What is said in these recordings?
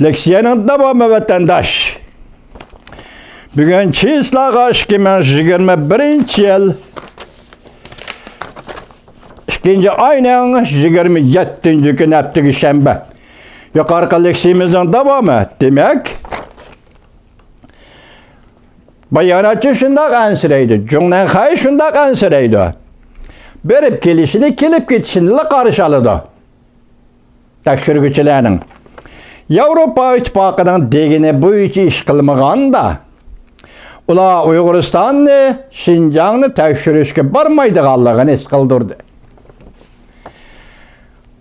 Leksiyanın devamı vatandaş. Bugün çislağa 2021 yıl 2. ayının 27. gün hafta şembe. Yukarı leksiyimizin devamı demek bayanatçı şundak ansıraydı. Cümlen hay şundak ansıraydı. Berip gelişini, kelip gitişini karışalıdı. Tekşürgüçülerinin. Avrupa İttifakı'nın degini bu içi iş kılmağında ula Uyguristan'ı, Şinjan'ı tekşürüşke barmaydıqallığını iş kıldırdı.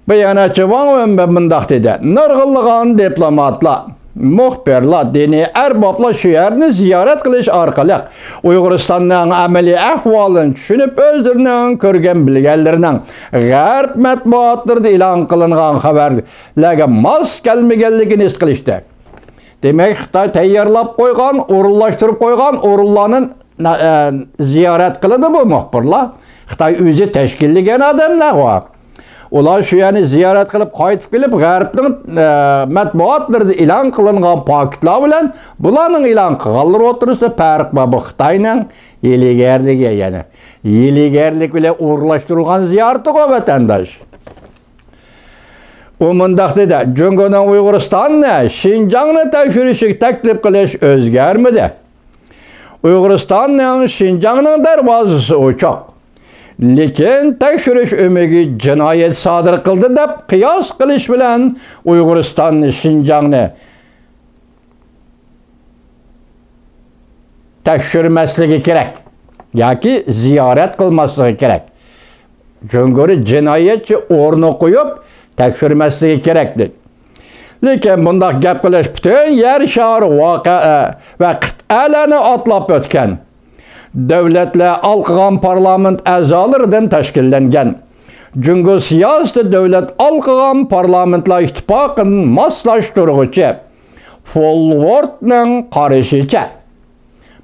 Bayanatçı Van Ömbe mındaq dedi. Nırgıllığın diplomatla, muhbirla, dini erbapla şu yerini ziyaret kılış arkalık Uyguristan'ın ameli ahvalını düşünüp özlerinin körgen bilgellerinin garp matbuatlarda ilan kılınan haberlerine mas gelmegenligini iş kılıştı. Demek Xitay tayyorlab koygan, urullaştırıp koygan urullarının ziyaret kılıdı bu muhbirla. Xitay özü teşkilligen adamlar var. Ular şu yani ziyaret kılıp qaytib kelip G'arbning matbuatlarida ilan qilingan paketlar bilan bularning ilan qilganlar o'tirsa farq bor bu Xitoyning yeligerligi yani. Yeligerlik bilan o'rlashtirilgan ziyarati qo'y vatandosh. U mundaq dedi, Jungoning Uyg'uristonni, Şinjanni tekshirishga taklif qilish o'zgarmadi. Uyg'uristonning Şinjanning darvozasi ochiq. Lekin tekshirish umigi jinoyat sodir qildi deb qiyos qilish bilan Uyg'uristonni, Şinjanni tekshirmasligi kerak yoki ziyorat qilmasligi kerak. Jungori jinoyatchi o'rni qo'yib tekshirmasligi kerak dedi. Lekin bundaq gap qilish butun yer shari voqea va qit'alarni otlab o'tgan devletler alqıgan parlament a'zolaridan tashkillangan. Jungo siyosati devlet alqıgan parlamentlar ittifoqini moslashtiruvchi Folwordning qarashicha.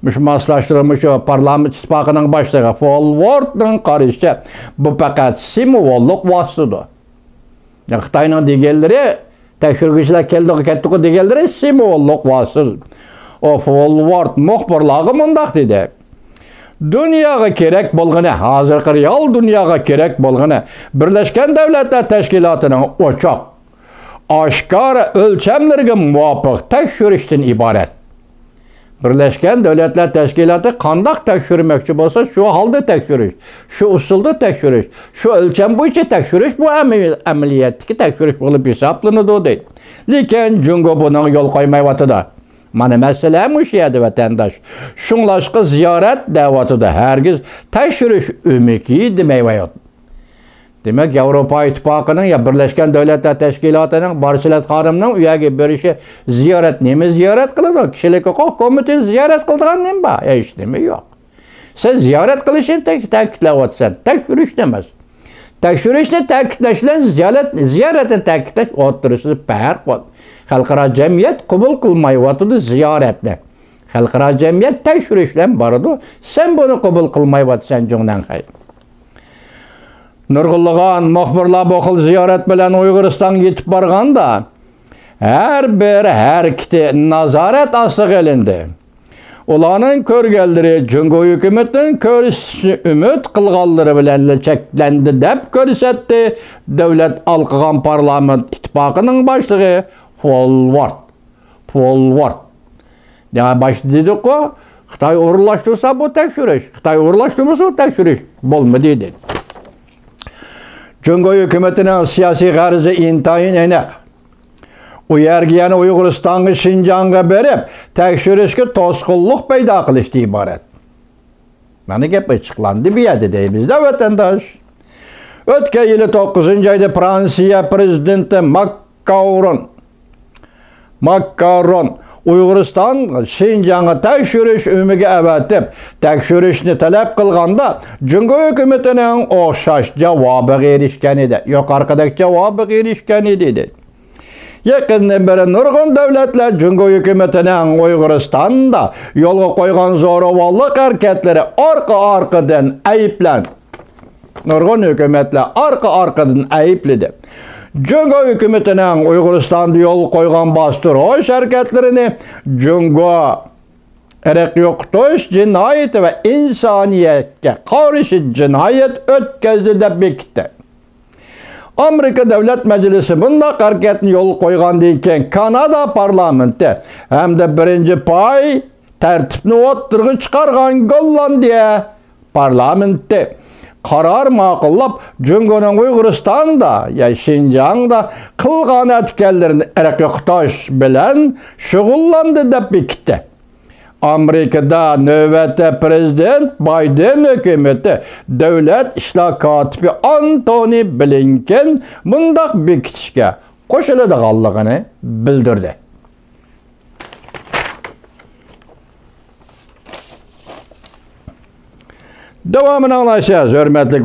Mush moslashtiruvchi parlament ittifoqining boshlig'i Folwordning qarashicha bu faqat simvollik vositadir. Xitoyning deganlari tekshiruvchilar keldi ketdi deganlari simvollik vositadir. O Folword muxbirlari mundaq dedi. Dünyaya kerek bolğını, hazırkı real dünyaya kerek bolğını Birleşken Devletler Teşkilatı'nın oçaq, aşkar ölçemlerine muvafık tekşürüşten ibaret. Birleşken Devletler Teşkilatı qandaq tekşürmekçi bolsa şu halda tekşürüş, şu usulda tekşürüş, şu ölçem boyunca tekşürüş, bu ameliyatdaki tekşürüş bolup hesaplanıdı deydi. Lekin Jungo bunun yol qo'ymayapti. Mana mesele muş yedi vatandaş. Şunlaşqı ziyaret davatıda hergiz tekşürüş ümiki demeyvayot. Demek Avrupa İttifakı'nın ya Birleşken Devletler Teşkilatı'nın barçilat qarımının üyegi bölüşü ziyaret nemi ziyaret kılıdı? Kişilik hukuk komitesi ziyaret kıldığın nemi ba? Hiç demi yok. Sen ziyaret kılışın tekitlevatsan, tekşürüş demez. Tekşürüşle tekitleşilen ziyaretin tekitleş oturuşu fark var. Xalqaro cemiyet qabul qilmayotdi ziyoratni. Xalqaro cemiyet tekshirishlar boradi. Sen buni qabul qilmayotsan jungdan hay. Nurg'ulg'on muxbirlar bu xil ziyorat bilan Uyg'uristonga yetib borganda har bir harakati nazorat ostiga olindi. Ularning ko'rganlari Jungo hukumatining ko'rishni umid qilganlari bilan cheklandi deb ko'rsatdi davlat alqıgan parlament ittifoqining boshlig'i Folword. Yani başta dedik o, Xitay uğurlaştırsa bu tekşürüş. Xitay uğurlaştırmasa bu tekşürüş. Bolmadı dedi. Jungo hükümetinin siyasi garizı intayin enek. O yergi yani Uyguristan'ı Şinjan'a berip tekşürüşke tosqulluq payda qilishdi ibaret. Mana gap açıklandı bir yerde deyimizde vatandaş. Ötken yılı 9. ayda Fransiya prezidenti Macron Uyg'uriston Şinjan'a tekshirish umiga avatib, tekshirishni talab qilganda Jungo hukumatining o'xshash javobiga erishgan edi. Yuqoridagi javobiga erishgan edi. Yaqindan beri nurg'un davlatlar Jungo hukumatining Uyg'uristonda yo'lga qo'ygan zo'ravonlik harakatlari orqa-orqadan ayblandi. Nurg'un hukumatlar orqa-orqadan aybladi. Cungo hükümetinin Uyguristan'da yol koygan bastırış hareketlerini Cungo erek yoqtuş cinayeti ve insaniyetke karşı cinayet ötközdi de bekti. Amerika Devlet Meclisi bunda hareketini yol koygan deyken Kanada parlamenti hem de birinci pay tertipini ottırgı çıkargan Gollandiya parlamenti karar maqıllap Cungo'nun Uyguristan'da ya Şinjan'da kılgan etkenlerini erek yoqtuş bilen şugullandı da bekti. Amerika'da növbette Prezident Biden hükümeti devlet işler katibi Antony Blinken bundak bekitişke qo'shiladiganligini bildirdi. Devamını anlayacağız, hürmetli